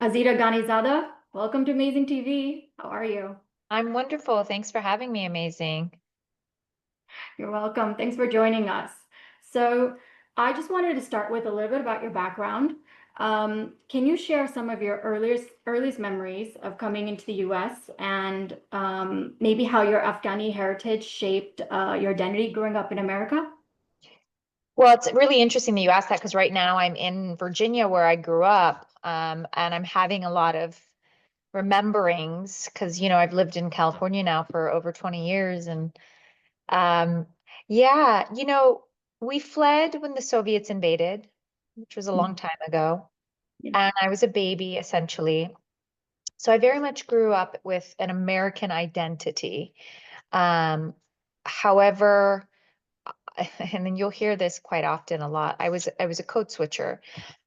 Azita Ghanizada, welcome to Amazing TV. How are you? I'm wonderful. Thanks for having me. Amazing. You're welcome. Thanks for joining us. So, I just wanted to start with a little bit about your background. Can you share some of your earliest memories of coming into the US and maybe how your Afghani heritage shaped your identity growing up in America? Well, it's really interesting that you asked that because right now I'm in Virginia where I grew up, and I'm having a lot of rememberings because, I've lived in California now for over 20 years. And um, yeah, we fled when the Soviets invaded, which was a long Mhm. time ago. Yeah. And I was a baby essentially. So I very much grew up with an American identity. Um, However, and then you'll hear this quite often a lot. I was a code switcher.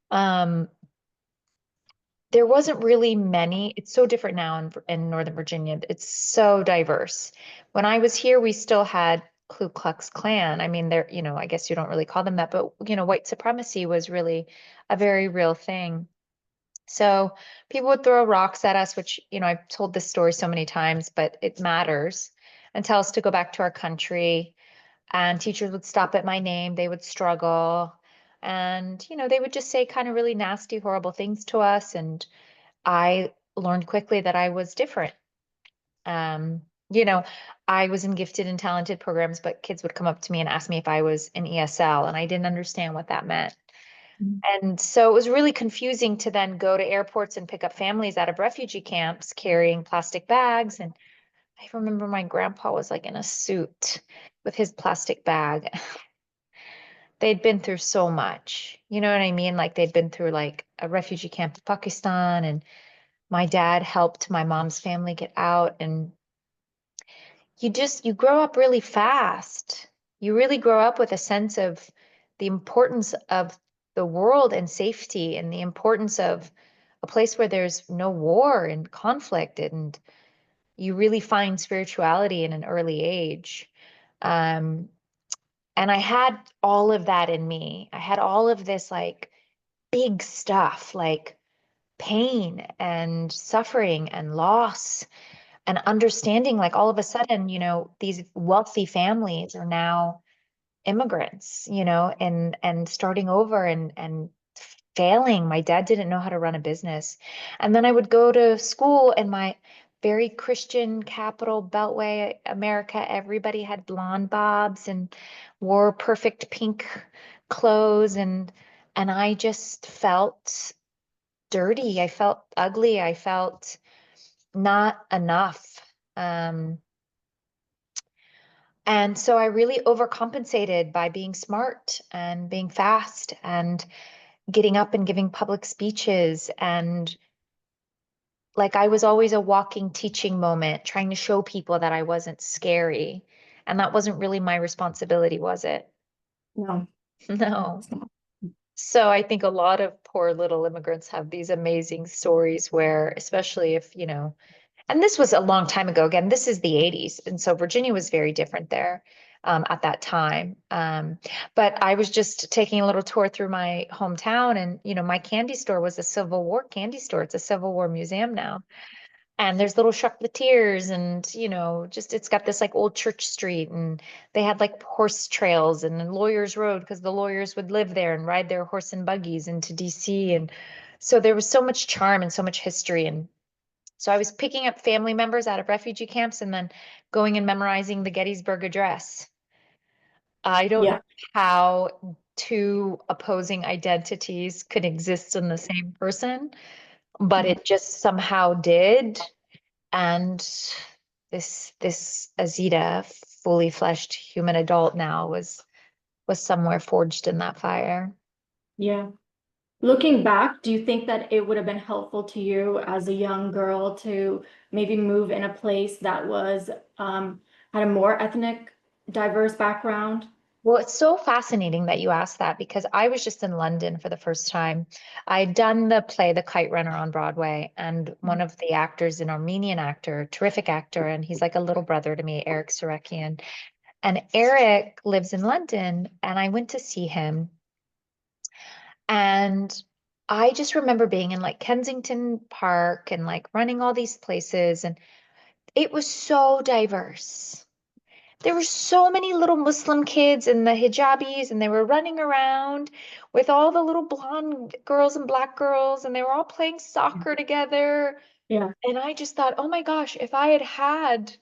Um, there wasn't really many. It's so different now in Northern Virginia. It's so diverse. When I was here, we still had Ku Klux Klan. I mean, I guess you don't really call them that, but white supremacy was really a very real thing. So people would throw rocks at us, which, I've told this story so many times, but it matters, and tell us to go back to our country, and teachers would stop at my name, they would struggle, and they would just say kind of really nasty, horrible things to us. And I learned quickly that I was different. um you know I was in gifted and talented programs, but kids would come up to me and ask me if I was an ESL, and I didn't understand what that meant. Mhm. And so it was really confusing to then go to airports and pick up families out of refugee camps carrying plastic bags. And I remember my grandpa was like in a suit with his plastic bag. They'd been through so much. You know what I mean? Like they'd been through like a refugee camp in Pakistan, and my dad helped my mom's family get out. And you grow up really fast. You really grow up with a sense of the importance of the world and safety, and the importance of a place where there's no war and conflict. And you really find spirituality in an early age. Um, And I had all of that in me. I had all of this like big stuff, like pain and suffering and loss, and understanding like all of a sudden, these wealthy families are now immigrants, and starting over and failing. My dad didn't know how to run a business. And then I would go to school in my very Christian capital beltway America. Everybody had blonde bobs and wore perfect pink clothes, and I just felt dirty. I felt ugly. I felt not enough. Um, and so I really overcompensated by being smart and being fast and getting up and giving public speeches. And like I was always a walking teaching moment, trying to show people that I wasn't scary. And that wasn't really my responsibility, was it? No, No. it's not. So I think a lot of poor little immigrants have these amazing stories where, especially if, and this was a long time ago. Again, this is the 80s. And so Virginia was very different there at that time. But I was just taking a little tour through my hometown, and, my candy store was a Civil War candy store. It's a Civil War museum now. And there's little chocolatiers, and, just it's got this like old church street, and they had like horse trails and Lawyers Road because the lawyers would live there and ride their horse and buggies into DC. And so there was so much charm and so much history. And so I was picking up family members out of refugee camps and then going and memorizing the Gettysburg Address. I don't know Yeah. how two opposing identities could exist in the same person, but Mhm. it just somehow did. And this Azita, fully fleshed human adult now, was somewhere forged in that fire. Yeah. Looking back, do you think that it would have been helpful to you as a young girl to maybe move in a place that was had a more ethnic, diverse background? Well, it's so fascinating that you asked that because I was just in London for the first time. I'd done the play The Kite Runner on Broadway, and one of the actors, an Armenian actor, terrific actor, and he's like a little brother to me, Eric Sarekian. And Eric lives in London, and I went to see him. And I just remember being in like Kensington Park and like running all these places, and it was so diverse. There were so many little Muslim kids in the hijabis, and they were running around with all the little blonde girls and black girls, and they were all playing soccer together. Yeah, And I just thought, oh my gosh, if I had had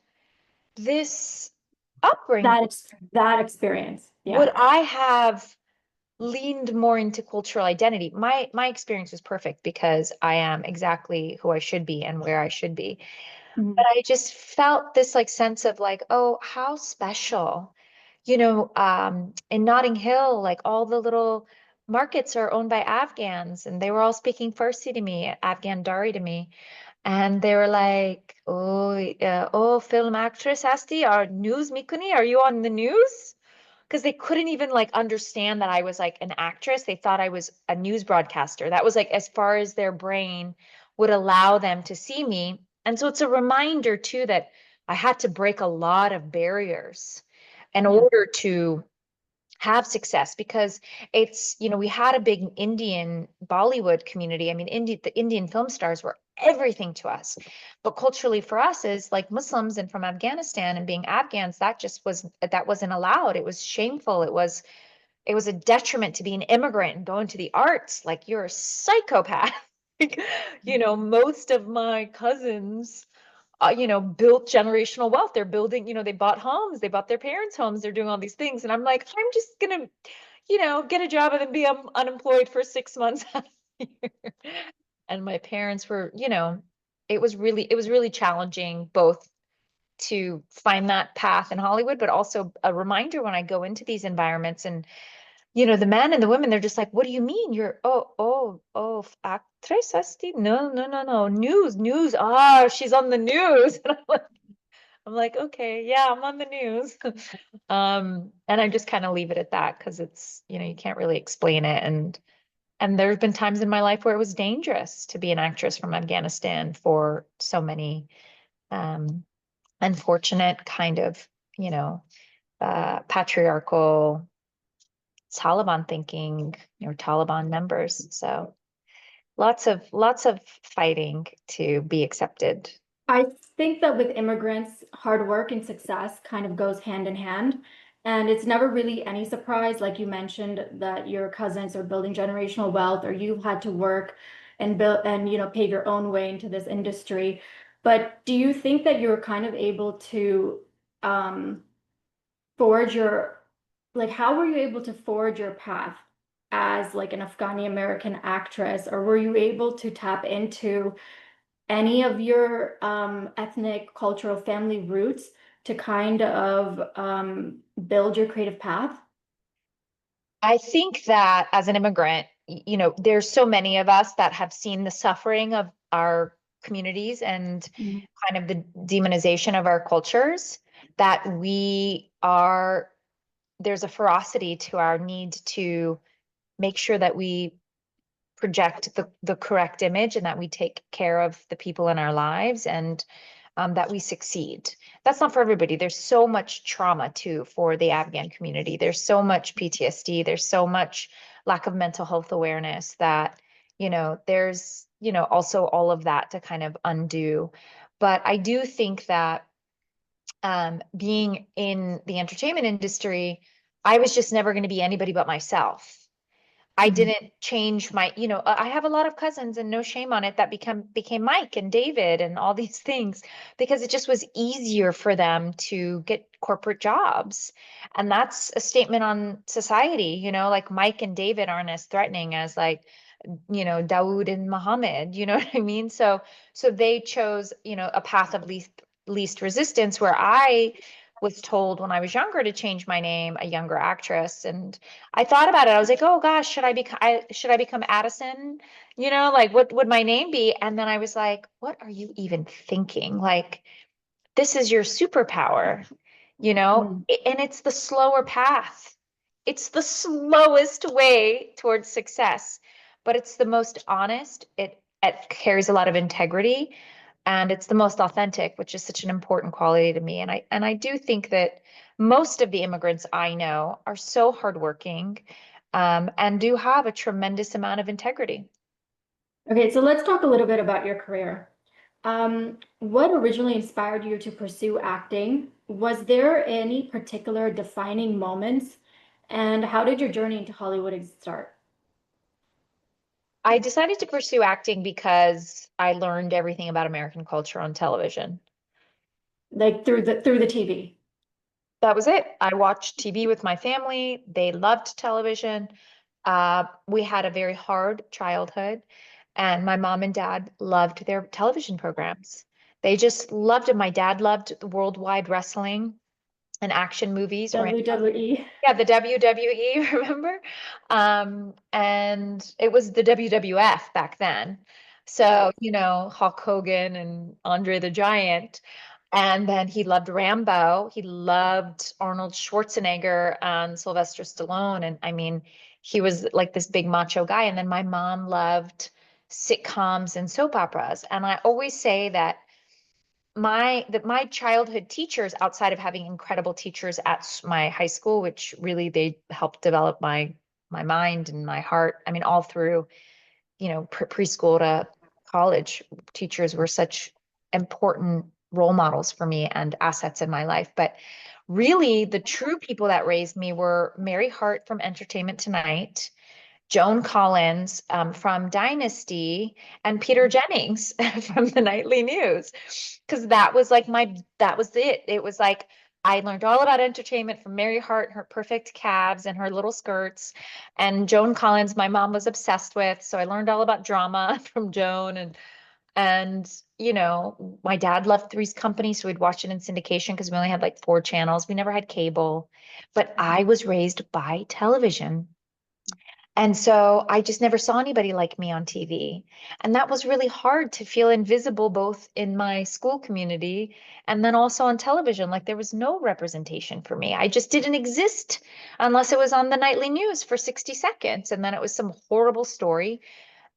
this upbringing, that experience. would Yeah. I have leaned more into cultural identity? My experience was perfect because I am exactly who I should be and where I should be. But Mhm. I just felt this like sense of like, oh, how special. In Notting Hill, like all the little markets are owned by Afghans, and they were all speaking Farsi to me, Afghan Dari to me. And they were like, oh, film actress Asti, are news Mikuni, are you on the news? Because they couldn't even like understand that I was like an actress. They thought I was a news broadcaster. That was like as far as their brain would allow them to see me. And so it's a reminder too that I had to break a lot of barriers in Yeah. order to have success because we had a big Indian Bollywood community. I mean, the Indian film stars were everything to us. But culturally for us as like Muslims and from Afghanistan and being Afghans, that wasn't allowed. It was shameful. It was a detriment to be an immigrant and go into the arts. Like you're a psychopath. Like, most of my cousins built generational wealth. They're building, they bought homes, they bought their parents' homes, they're doing all these things. And I'm like, I'm just gonna, get a job and then be unemployed for 6 months out of the year. And my parents were, it was really challenging both to find that path in Hollywood, but also a reminder when I go into these environments and the men and the women, they're just like, what do you mean? You're, actress, Asti? No, no, no, no. News. Ah, she's on the news. And I'm like, okay, yeah, I'm on the news. And I just kind of leave it at that because it's, you can't really explain it. And there's been times in my life where it was dangerous to be an actress from Afghanistan for so many um, unfortunate kind of, patriarchal Taliban thinking or Taliban members. So lots of fighting to be accepted. I think that with immigrants, hard work and success kind of goes hand in hand. And it's never really any surprise, like you mentioned, that your cousins are building generational wealth or you've had to work and build and pave your own way into this industry. But do you think that you're kind of able to um, forge your like how were you able to forge your path as like an Afghani American actress, or were you able to tap into any of your ethnic, cultural, family roots to kind of build your creative path? I think that as an immigrant, there's so many of us that have seen the suffering of our communities and Mhm. kind of the demonization of our cultures that there's a ferocity to our need to make sure that we project the correct image and that we take care of the people in our lives and that we succeed. That's not for everybody. There's so much trauma too for the Afghan community. There's so much PTSD. There's so much lack of mental health awareness that, there's, also all of that to kind of undo. But I do think that being in the entertainment industry, I was just never going to be anybody but myself. I Mhm. didn't change I have a lot of cousins and no shame on it that became Mike and David and all these things because it just was easier for them to get corporate jobs. And that's a statement on society, like Mike and David aren't as threatening as like, Dawood and Muhammad, you know what I mean? So they chose, a path of least resistance where I was told when I was younger to change my name, a younger actress, and I thought about it. I was like, oh gosh, should I become Addison? Like what would my name be? And then I was like, what are you even thinking? Like, this is your superpower, Mhm. and it's the slower path. It's the slowest way towards success, but it's the most honest. It carries a lot of integrity and it's the most authentic, which is such an important quality to me. And I do think that most of the immigrants I know are so hardworking, and do have a tremendous amount of integrity. Okay, so let's talk a little bit about your career. What originally inspired you to pursue acting? Was there any particular defining moments? And how did your journey into Hollywood start? I decided to pursue acting because I learned everything about American culture on television. Like through the TV? That was it. I watched TV with my family. They loved television. We had a very hard childhood, and my mom and dad loved their television programs. They just loved it. My dad loved the worldwide wrestling and action movies. WWE? Yeah, the WWE, remember? And it was the WWF back then. So, Right. Hulk Hogan and Andre the Giant. And then he loved Rambo. He loved Arnold Schwarzenegger and Sylvester Stallone. And I mean, he was like this big macho guy. And then my mom loved sitcoms and soap operas. And I always say that my childhood teachers, outside of having incredible teachers at my high school, which really they helped develop my mind and my heart. I mean, all through, preschool to college, teachers were such important role models for me and assets in my life. But really, the true people that raised me were Mary Hart from Entertainment Tonight, Joan Collins from Dynasty, and Peter Jennings from the Nightly News. Because that was it. It was like I learned all about entertainment from Mary Hart, her perfect calves and her little skirts. And Joan Collins, my mom was obsessed with. So I learned all about drama from Joan. And my dad loved Three's Company. So we'd watch it in syndication because we only had like 4 channels. We never had cable. But I was raised by television. And so I just never saw anybody like me on TV. And that was really hard to feel invisible, both in my school community and then also on television. Like there was no representation for me. I just didn't exist unless it was on the nightly news for 60 seconds. And then it was some horrible story.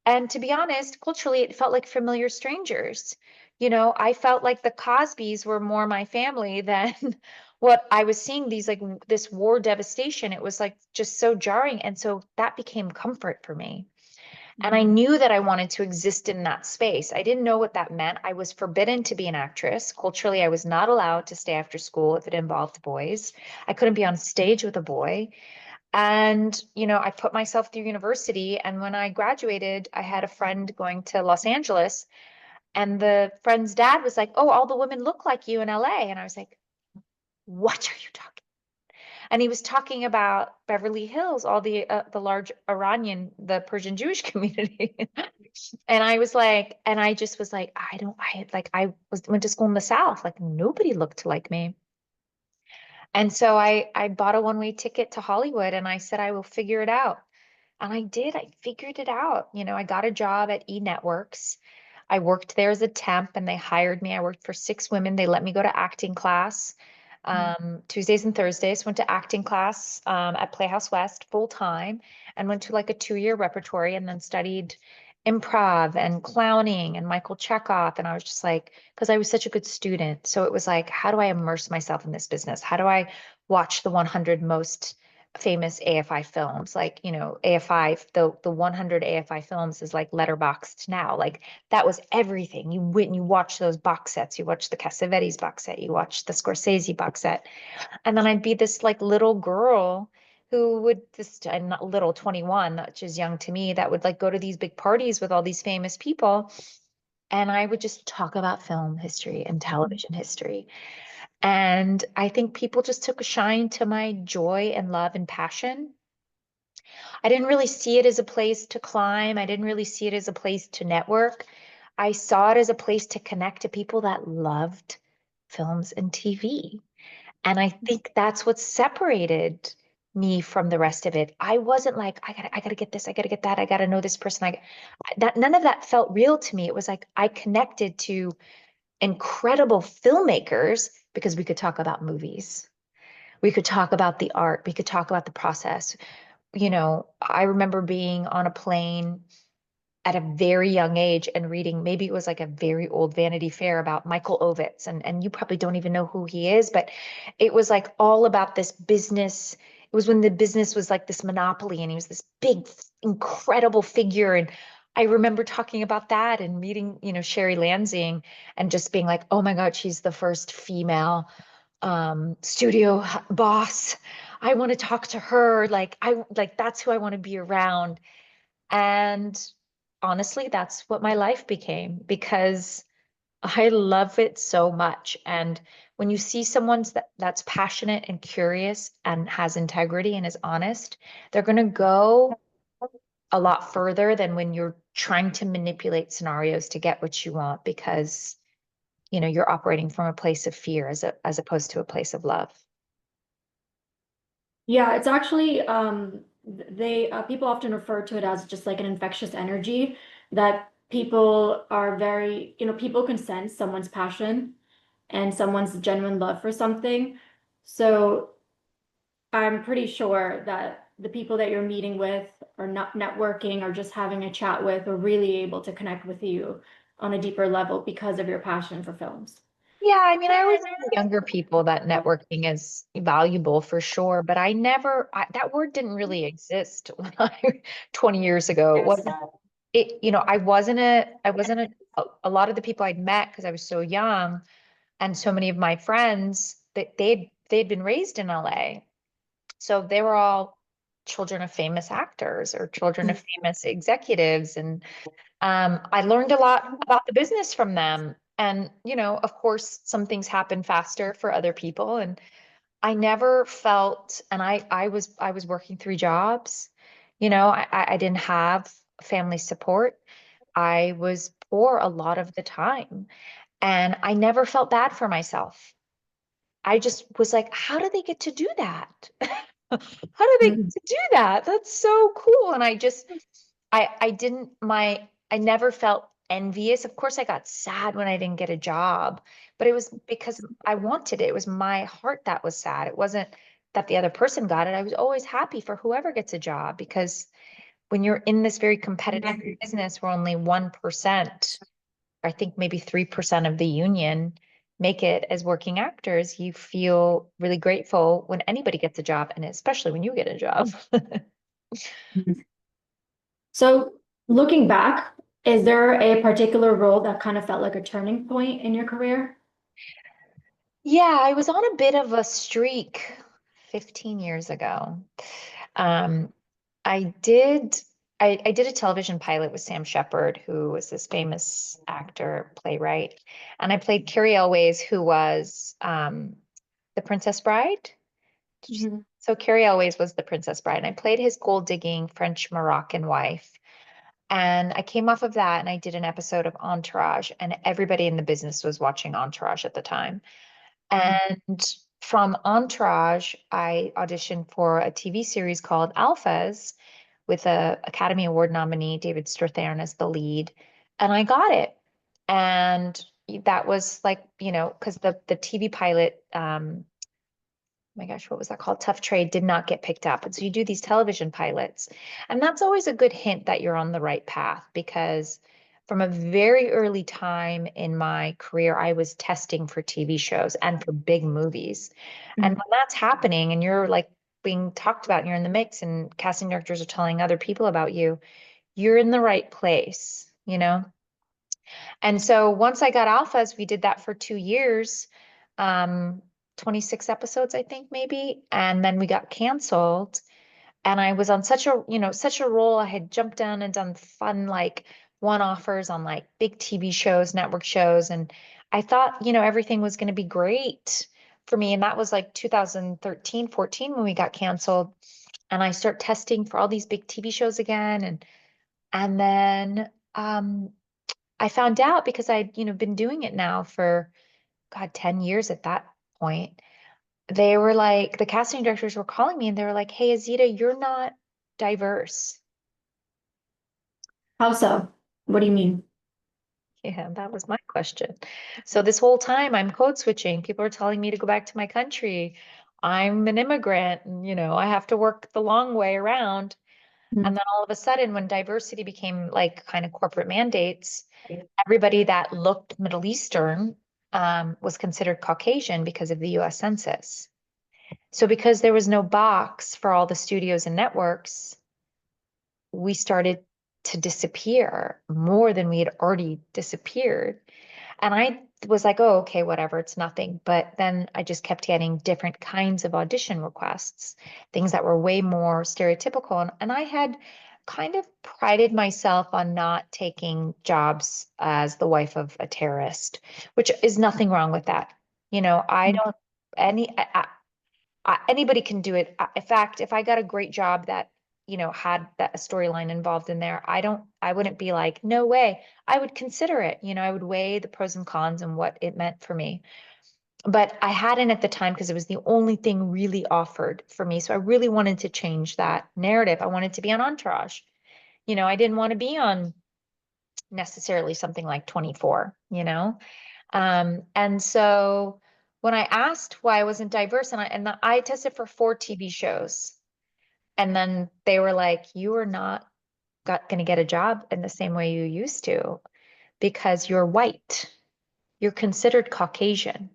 And to be honest, culturally, it felt like familiar strangers. I felt like the Cosbys were more my family than what I was seeing, these like this war devastation. It was like just so jarring. And so that became comfort for me. And I Mhm. knew that I wanted to exist in that space. I didn't know what that meant. I was forbidden to be an actress. Culturally, I was not allowed to stay after school if it involved boys. I couldn't be on stage with a boy. And, I put myself through university. And when I graduated, I had a friend going to Los Angeles, and the friend's dad was like, "Oh, all the women look like you in LA." And I was like, "What are you talking?" And he was talking about Beverly Hills, all the large Iranian, the Persian Jewish community. And I was like, and I just was like, went to school in the South, like nobody looked like me. And so I bought a one-way ticket to Hollywood and I said, I will figure it out. And I did. I figured it out. I got a job at E Networks. I worked there as a temp and they hired me. I worked for 6 women. They let me go to acting class Tuesdays and Thursdays. Went to acting class at Playhouse West full time and went to like a 2-year repertory and then studied improv and clowning and Michael Chekhov. And I was just like, because I was such a good student. So it was like, how do I immerse myself in this business? How do I watch the 100 most famous AFI films? Like, AFI, the 100 AFI films is like letterboxed now. Like that was everything. You went and you watch those box sets. You watch the Cassavetes box set. You watch the Scorsese box set. And then I'd be this like little girl who would just, I'm not little, 21, which is young to me, that would like go to these big parties with all these famous people. And I would just talk about film history and television history. And I think people just took a shine to my joy and love and passion. I didn't really see it as a place to climb. I didn't really see it as a place to network. I saw it as a place to connect to people that loved films and TV. And I think that's what separated me from the rest of it. I wasn't like, I gotta get this, I gotta get that, I gotta know this person. That none of that felt real to me. It was like I connected to incredible filmmakers because we could talk about movies. We could talk about the art. We could talk about the process. I remember being on a plane at a very young age and reading, maybe it was like a very old Vanity Fair about Michael Ovitz. And you probably don't even know who he is, but it was like all about this business. It was when the business was like this monopoly and he was this big, incredible figure. And I remember talking about that and meeting, Sherry Lansing and just being like, oh my God, she's the first female studio boss. I want to talk to her. Like that's who I want to be around. And honestly, that's what my life became because I love it so much. And when you see someone that's passionate and curious and has integrity and is honest, they're going to go a lot further than when you're trying to manipulate scenarios to get what you want because, you're operating from a place of fear as opposed to a place of love. Yeah, it's actually they people often refer to it as just like an infectious energy that people are very, people can sense someone's passion and someone's genuine love for something. So I'm pretty sure that the people that you're meeting with or not networking or just having a chat with are really able to connect with you on a deeper level because of your passion for films. Yeah, I mean, I always tell younger people that networking is valuable for sure, but that word didn't really exist when 20 years ago. It wasn't, a lot of the people I'd met because I was so young and so many of my friends that they'd been raised in LA. So they were all children of famous actors or children of famous executives. And I learned a lot about the business from them. And, of course, some things happen faster for other people. And I never felt, and I was working 3 jobs. I didn't have family support. I was poor a lot of the time. And I never felt bad for myself. I just was like, how do they get to do that? How do they get Mhm. to do that? That's so cool. And I never felt envious. Of course, I got sad when I didn't get a job, but it was because I wanted it. It was my heart that was sad. It wasn't that the other person got it. I was always happy for whoever gets a job because when you're in this very competitive business where only 1%, I think maybe 3% of the union make it as working actors, you feel really grateful when anybody gets a job, and especially when you get a job. So looking back, is there a particular role that kind of felt like a turning point in your career? Yeah, I was on a bit of a streak 15 years ago. Um, I did I did a television pilot with Sam Shepard, who was this famous actor, playwright, and I played Carrie Elways, who was the Princess Bride. Mhm. So Carrie Elways was the Princess Bride, and I played his gold-digging French Moroccan wife. And I came off of that and I did an episode of Entourage, and everybody in the business was watching Entourage at the time. And from Entourage, I auditioned for a TV series called Alphas with a Academy Award nominee, David Strathairn, as the lead. And I got it. And that was like, because the TV pilot, my gosh, what was that called? Tough Trade did not get picked up. And so you do these television pilots. And that's always a good hint that you're on the right path because from a very early time in my career, I was testing for TV shows and for big movies. And Mhm. when that's happening and you're like being talked about and you're in the mix and casting directors are telling other people about you, you're in the right place. And so once I got Alphas, we did that for 2 years, um, 26 episodes, I think maybe. And then we got canceled. And I was on such a roll. I had jumped down and done fun, like one offers on like big TV shows, network shows. And I thought, everything was going to be great for me. And that was like 2013, 14 when we got canceled. And I start testing for all these big TV shows again. And then, I found out because I'd, been doing it now for, God, 10 years at that point. They were like, the casting directors were calling me and they were like, hey, Azita, you're not diverse. How so? What do you mean? Yeah, that was my question. So this whole time I'm code switching. People are telling me to go back to my country. I'm an immigrant and, I have to work the long way around. And Mhm. then all of a sudden, when diversity became like kind of corporate mandates, everybody that looked Middle Eastern was considered Caucasian because of the US Census. So because there was no box for all the studios and networks, we started to disappear more than we had already disappeared. And I was like, oh, okay, whatever, it's nothing. But then I just kept getting different kinds of audition requests, things that were way more stereotypical. And I had kind of prided myself on not taking jobs as the wife of a terrorist, which is nothing wrong with that. I Mm. don't, anybody can do it. In fact, if I got a great job that, had that storyline involved in there, I wouldn't be like, no way. I would consider it. I would weigh the pros and cons and what it meant for me. But I hadn't at the time because it was the only thing really offered for me. So I really wanted to change that narrative. I wanted to be on Entourage. I didn't want to be on necessarily something like 24, and so when I asked why I wasn't diverse, and I tested for 4 TV shows, and then they were like, "You are not going to get a job in the same way you used to because you're white. You're considered Caucasian."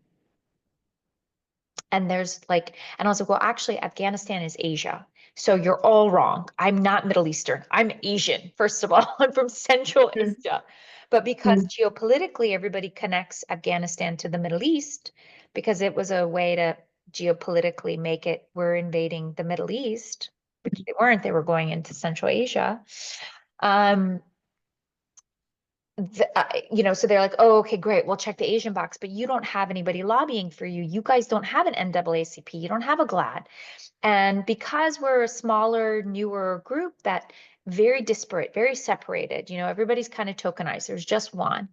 And I was like, well, actually, Afghanistan is Asia. So you're all wrong. I'm not Middle Eastern. I'm Asian, first of all. I'm from Central Mm. Asia. But because Mm. geopolitically everybody connects Afghanistan to the Middle East, because it was a way to geopolitically make it, we're invading the Middle East, which they weren't, they were going into Central Asia. Um, so they're like, oh, okay, great. We'll check the Asian box, but you don't have anybody lobbying for you. You guys don't have an NAACP. You don't have a GLAD. And because we're a smaller, newer group that very disparate, very separated, everybody's kind of tokenized. There's just one.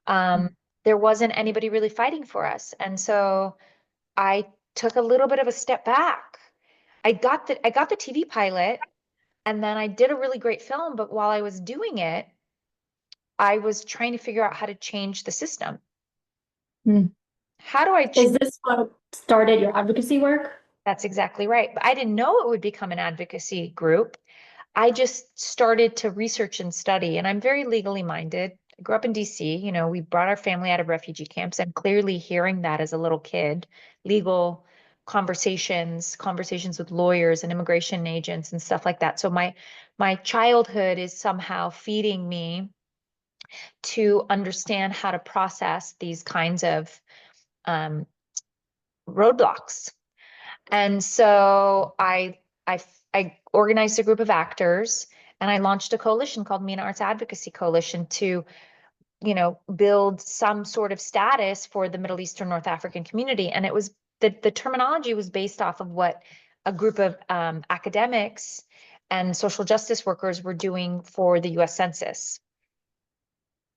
Um, there wasn't anybody really fighting for us. And so I took a little bit of a step back. I got the TV pilot and then I did a really great film, but while I was doing it, I was trying to figure out how to change the system. Mm. How do I Is this what started your advocacy work? That's exactly right. But I didn't know it would become an advocacy group. I just started to research and study, and I'm very legally minded. I grew up in DC. We brought our family out of refugee camps, and clearly hearing that as a little kid, legal conversations with lawyers and immigration agents and stuff like that. So my childhood is somehow feeding me to understand how to process these kinds of um, roadblocks. And so I organized a group of actors and I launched a coalition called MENA Arts Advocacy Coalition to, build some sort of status for the Middle Eastern North African community. And it was the terminology was based off of what a group of academics and social justice workers were doing for the US Census.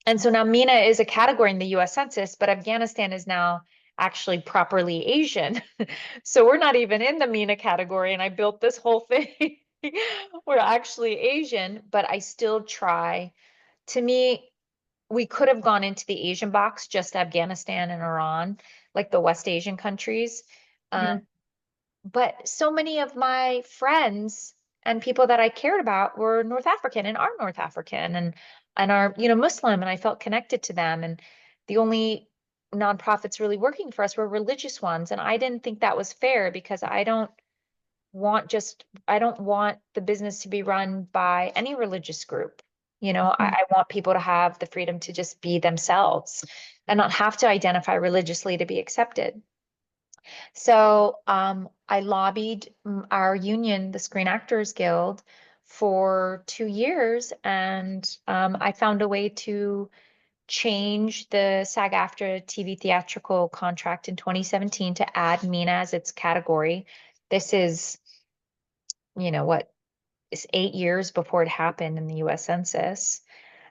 And so now MENA is a category in the US Census, but Afghanistan is now actually properly Asian. So we're not even in the MENA category. And I built this whole thing. We're actually Asian, but I still try. To me, we could have gone into the Asian box, just Afghanistan and Iran, like the West Asian countries. Um, Mm. but so many of my friends and people that I cared about were North African and are North African and are, Muslim, and I felt connected to them. And the only nonprofits really working for us were religious ones. And I didn't think that was fair because I don't want the business to be run by any religious group. Mm. I want people to have the freedom to just be themselves and not have to identify religiously to be accepted. So I lobbied our union, the Screen Actors Guild, for 2 years, and I found a way to change the SAG-AFTRA TV theatrical contract in 2017 to add MENA as its category. This is, what is 8 years before it happened in the U.S. Census.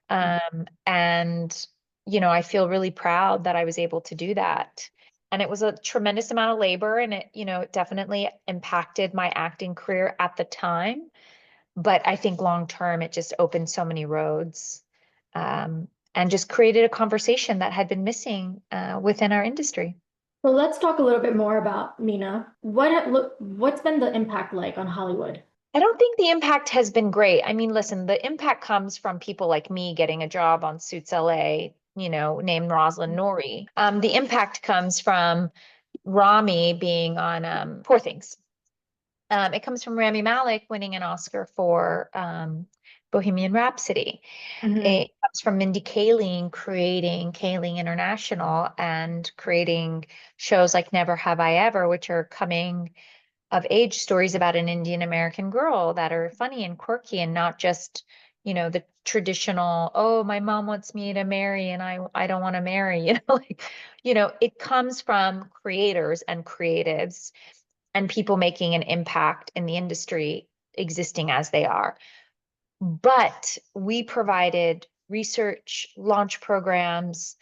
And, I feel really proud that I was able to do that. And it was a tremendous amount of labor and it definitely impacted my acting career at the time. But I think long term, it just opened so many roads and just created a conversation that had been missing within our industry. So let's talk a little bit more about Mina. What's been the impact like on Hollywood? I don't think the impact has been great. I mean, listen, the impact comes from people like me getting a job on Suits LA, named Roslyn Noori. The impact comes from Rami being on Poor Things. It comes from Rami Malek winning an Oscar for Bohemian Rhapsody. Hmm. It comes from Mindy Kaling creating Kaling International and creating shows like Never Have I Ever, which are coming of age stories about an Indian American girl that are funny and quirky and not just, the traditional, oh, my mom wants me to marry and I don't want to marry, like, it comes from creators and creatives and people making an impact in the industry existing as they are. But we provided research, launch programs,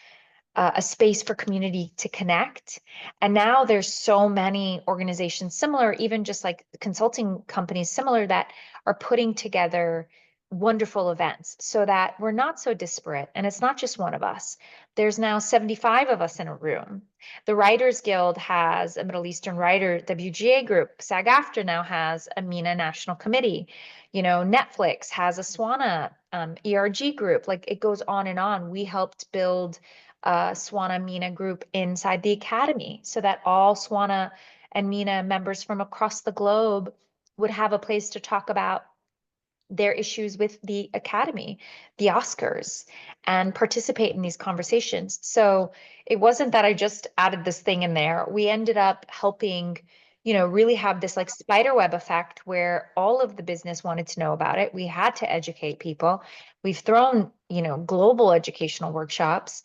a space for community to connect. And now there's so many organizations similar, even just like consulting companies similar, that are putting together wonderful events so that we're not so disparate. And it's not just one of us. There's now 75 of us in a room. The Writers Guild has a Middle Eastern writer, WGA group. SAG-AFTRA now has a MENA National Committee. Netflix has a SWANA ERG group. Like it goes on and on. We helped build SWANA MENA group inside the academy so that all SWANA and MENA members from across the globe would have a place to talk about their issues with the academy, the Oscars, and participate in these conversations. So it wasn't that I just added this thing in there. We ended up helping, really have this like spider web effect where all of the business wanted to know about it. We had to educate people. We've thrown, global educational workshops.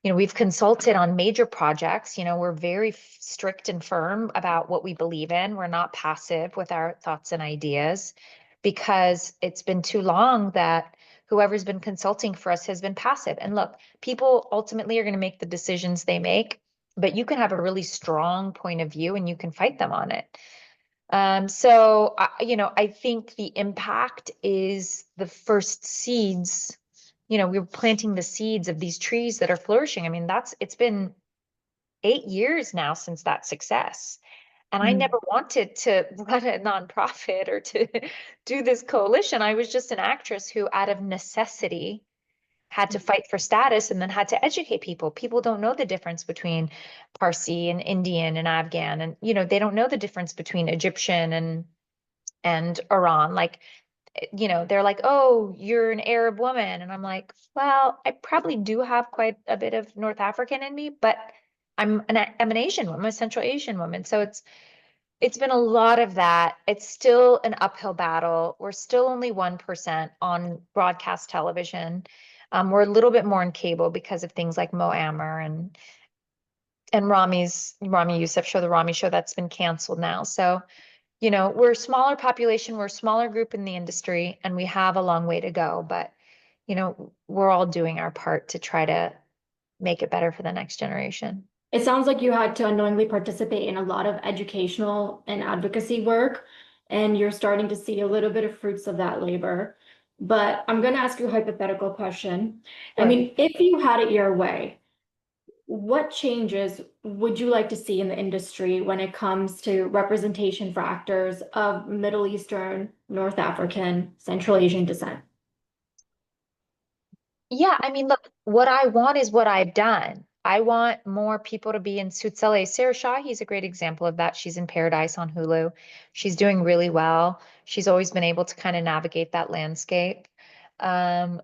We've consulted on major projects. We're very strict and firm about what we believe in. We're not passive with our thoughts and ideas because it's been too long that whoever's been consulting for us has been passive. And look, people ultimately are going to make the decisions they make, but you can have a really strong point of view and you can fight them on it. I think the impact is the first seeds. We're planting the seeds of these trees that are flourishing. I mean, it's been 8 years now since that success. And I never wanted to run a nonprofit or to do this coalition. I was just an actress who, out of necessity, had to fight for status and then had to educate people. People don't know the difference between Parsi and Indian and Afghan. And, they don't know the difference between Egyptian and Iran. Like, they're like, oh, you're an Arab woman. And I'm like, well, I probably do have quite a bit of North African in me, but I'm an Asian woman, a Central Asian woman. So it's been a lot of that. It's still an uphill battle. We're still only 1% on broadcast television. We're a little bit more in cable because of things like Mo Amer and Rami Youssef show, the Rami show that's been canceled now. So, we're a smaller population, we're a smaller group in the industry, and we have a long way to go. But, we're all doing our part to try to make it better for the next generation. It sounds like you had to unknowingly participate in a lot of educational and advocacy work, and you're starting to see a little bit of fruits of that labor. But I'm going to ask you a hypothetical question. I Sure. mean, if you had it your way, what changes would you like to see in the industry when it comes to representation for actors of Middle Eastern, North African, Central Asian descent? Yeah, I mean, look, what I want is what I've done. I want more people to be in Suits LA. Sarah Shahi's a great example of that. She's in Paradise on Hulu. She's doing really well. She's always been able to kind of navigate that landscape. I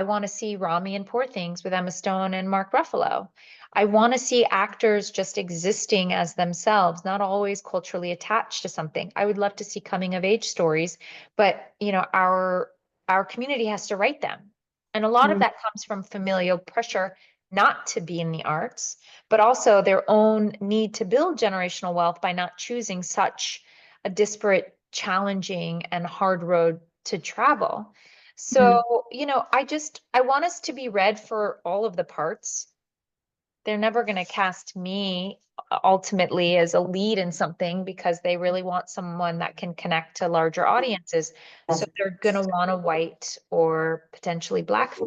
want to see Rami in Poor Things with Emma Stone and Mark Ruffalo. I want to see actors just existing as themselves, not always culturally attached to something. I would love to see coming of age stories, but our community has to write them. And a lot of Mm, that comes from familial pressure not to be in the arts, but also their own need to build generational wealth by not choosing such a disparate, challenging, and hard road to travel. mm, So, I want us to be read for all of the parts. They're never going to cast me ultimately as a lead in something because they really want someone that can connect to larger audiences. So they're going to want a white or potentially black,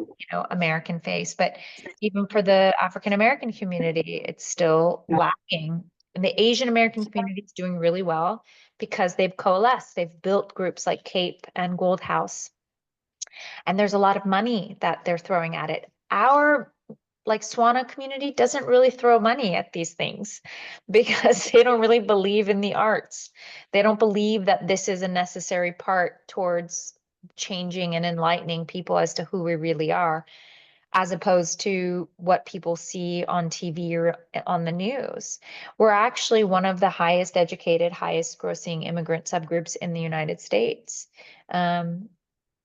American face. But even for the African American community, it's still lacking. And the Asian American community is doing really well because they've coalesced. They've built groups like CAPE and Gold House, and there's a lot of money that they're throwing at it. Our like Swana community doesn't really throw money at these things because they don't really believe in the arts. They don't believe that this is a necessary part towards changing and enlightening people as to who we really are, as opposed to what people see on TV or on the news. We're actually one of the highest educated, highest grossing immigrant subgroups in the United States.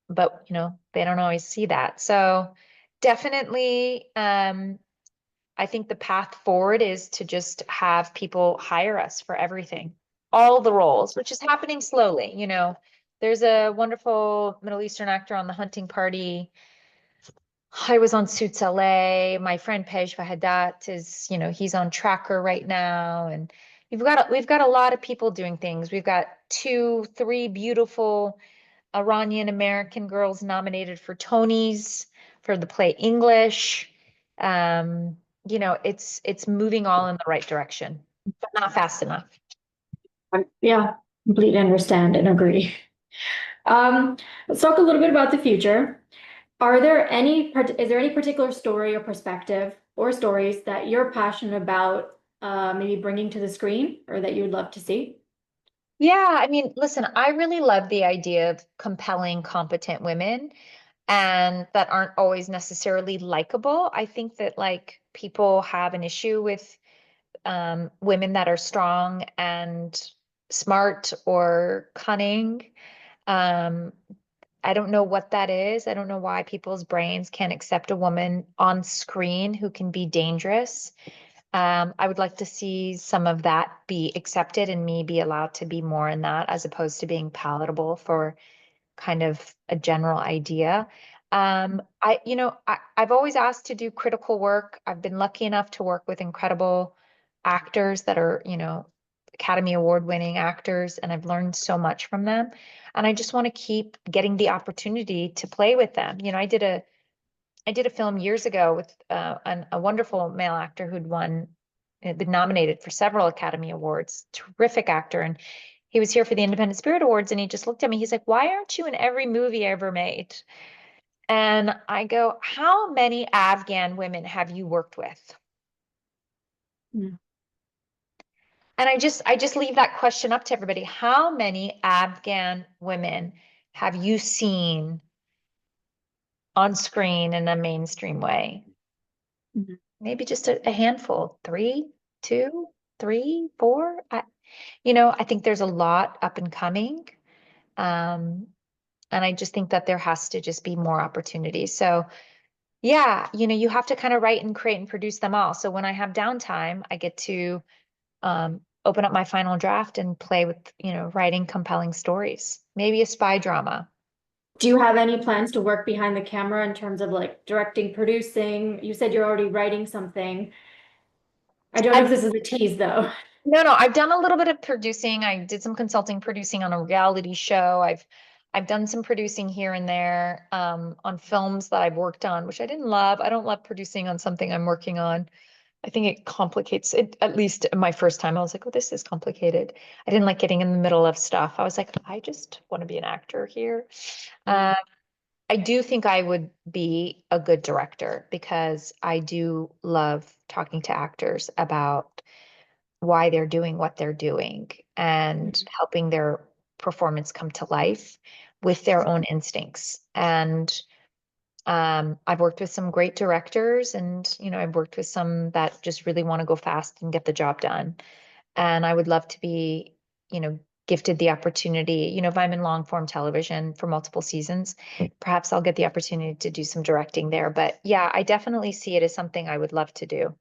But they don't always see that. So definitely, I think the path forward is to just have people hire us for everything, all the roles, which is happening slowly. There's a wonderful Middle Eastern actor on The Hunting Party. I was on Suits LA. My friend Pej Vahadat is, he's on Tracker right now. And we've got a lot of people doing things. We've got 3 beautiful Iranian American girls nominated for Tonys for the play English. It's moving all in the right direction, but not fast enough. Yeah, completely understand and agree. Let's talk a little bit about the future. Is there any particular story or perspective or stories that you're passionate about, maybe bringing to the screen or that you would love to see? Yeah, I mean, listen, I really love the idea of compelling, competent women and that aren't always necessarily likable. I think that like people have an issue with women that are strong and smart or cunning. Um, I don't know what that is. I don't know why people's brains can't accept a woman on screen who can be dangerous. I would like to see some of that be accepted and me be allowed to be more in that as opposed to being palatable for kind of a general idea. I've always asked to do critical work. I've been lucky enough to work with incredible actors that are, Academy Award winning actors, and I've learned so much from them. And I just want to keep getting the opportunity to play with them. I did a film years ago with a wonderful male actor who'd had been nominated for several Academy Awards, terrific actor. And he was here for the Independent Spirit Awards and he just looked at me. He's like, "Why aren't you in every movie I ever made?" And I go, "How many Afghan women have you worked with?" Mm. And I just leave that question up to everybody. How many Afghan women have you seen on screen in a mainstream way? Mhm. Maybe just a handful, 3, 2, 3, 4. I think there's a lot up and coming. Um, and I just think that there has to just be more opportunity. So yeah, you have to kind of write and create and produce them all. So when I have downtime, I get to open up my final draft and play with, writing compelling stories, maybe a spy drama. Do you have any plans to work behind the camera in terms of like directing, producing? You said you're already writing something. I don't know I've if this is a tease though. No, I've done a little bit of producing. I did some consulting producing on a reality show. I've done some producing here and there on films that I've worked on, which I didn't love. I don't love producing on something I'm working on. I think it complicates it, at least my first time. I was like, oh, this is complicated. I didn't like getting in the middle of stuff. I was like, I just want to be an actor here. Mm. I do think I would be a good director because I do love talking to actors about why they're doing what they're doing and helping their performance come to life with their own instincts. And I've worked with some great directors and, I've worked with some that just really want to go fast and get the job done. And I would love to be, gifted the opportunity, if I'm in long form television for multiple seasons, perhaps I'll get the opportunity to do some directing there. But yeah, I definitely see it as something I would love to do.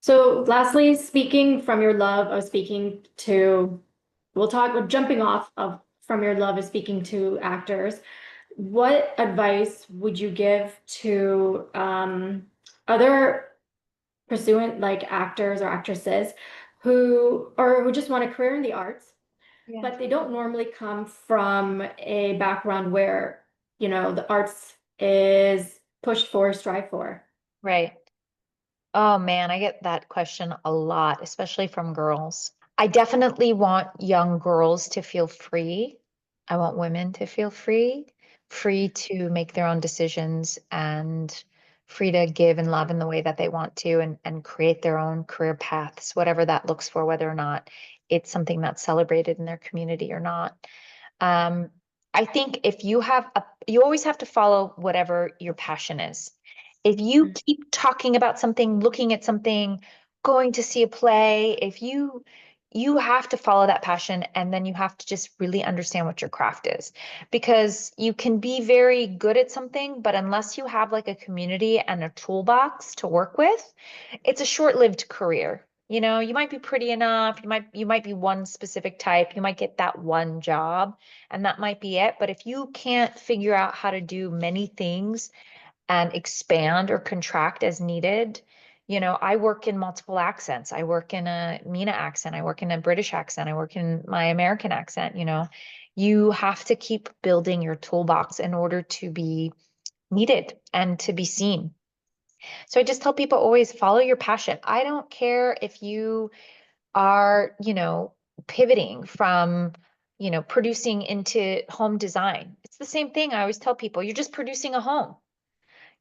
So lastly, speaking from your love of speaking to, we're jumping off of from your love of speaking to actors. What advice would you give to other pursuant like actors or actresses who just want a career in the arts, Yeah. but they don't normally come from a background where, the arts is pushed for, strive for? Right. Oh man, I get that question a lot, especially from girls. I definitely want young girls to feel free. I want women to feel free, free to make their own decisions and free to give and love in the way that they want to and create their own career paths, whatever that looks for, whether or not it's something that's celebrated in their community or not. Um, I think if you you always have to follow whatever your passion is. If you keep talking about something, looking at something, going to see a play, if you have to follow that passion, and then you have to just really understand what your craft is, because you can be very good at something, but unless you have like a community and a toolbox to work with, it's a short-lived career. You might be pretty enough, you might be one specific type, you might get that one job, and that might be it. But if you can't figure out how to do many things and expand or contract as needed, I work in multiple accents. I work in a MENA accent. I work in a British accent. I work in my American accent. You have to keep building your toolbox in order to be needed and to be seen. So I just tell people, always follow your passion. I don't care if you are, pivoting from, producing into home design. It's the same thing. I always tell people, you're just producing a home.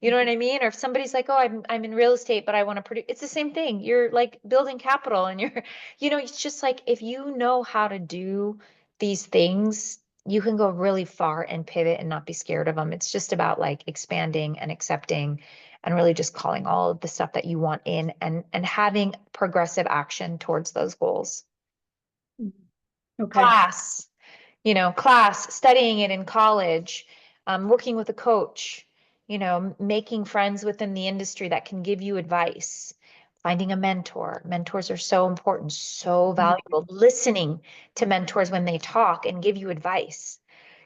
You know what I mean? Or if somebody's like, "Oh, I'm in real estate, but I want to produce," it's the same thing. You're like building capital, and you're, it's just like if you know how to do these things, you can go really far and pivot and not be scared of them. It's just about like expanding and accepting and really just calling all of the stuff that you want in, and having progressive action towards those goals. Okay. Class, studying it in college, working with a coach, making friends within the industry that can give you advice, finding a mentor. Mentors are so important, so valuable. Listening to mentors when they talk and give you advice.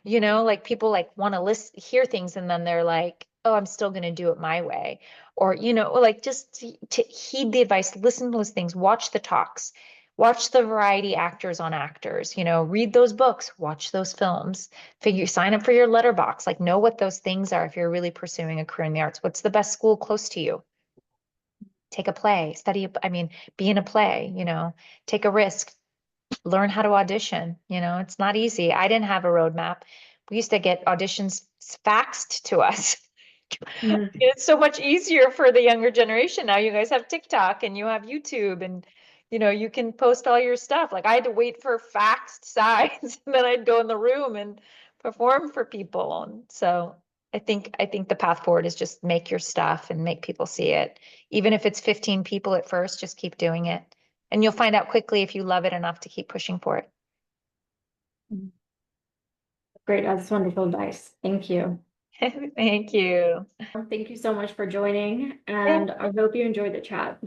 Like people like want to listen, hear things, and then they're like, "Oh, I'm still going to do it my way." Or, like just to heed the advice, listen to those things, watch the talks. Watch the variety actors on actors, read those books, watch those films, sign up for your letterbox, like know what those things are if you're really pursuing a career in the arts. What's the best school close to you? Take a play, be in a play, take a risk, learn how to audition. It's not easy. I didn't have a roadmap. We used to get auditions faxed to us. Mhm. It's so much easier for the younger generation now. You guys have TikTok and you have YouTube, and you can post all your stuff. Like I had to wait for faxed signs and then I'd go in the room and perform for people. And so I think the path forward is just make your stuff and make people see it. Even if it's 15 people at first, just keep doing it. And you'll find out quickly if you love it enough to keep pushing for it. Great. That's wonderful advice. Thank you. Thank you. Thank you so much for joining, and I hope you enjoyed the chat.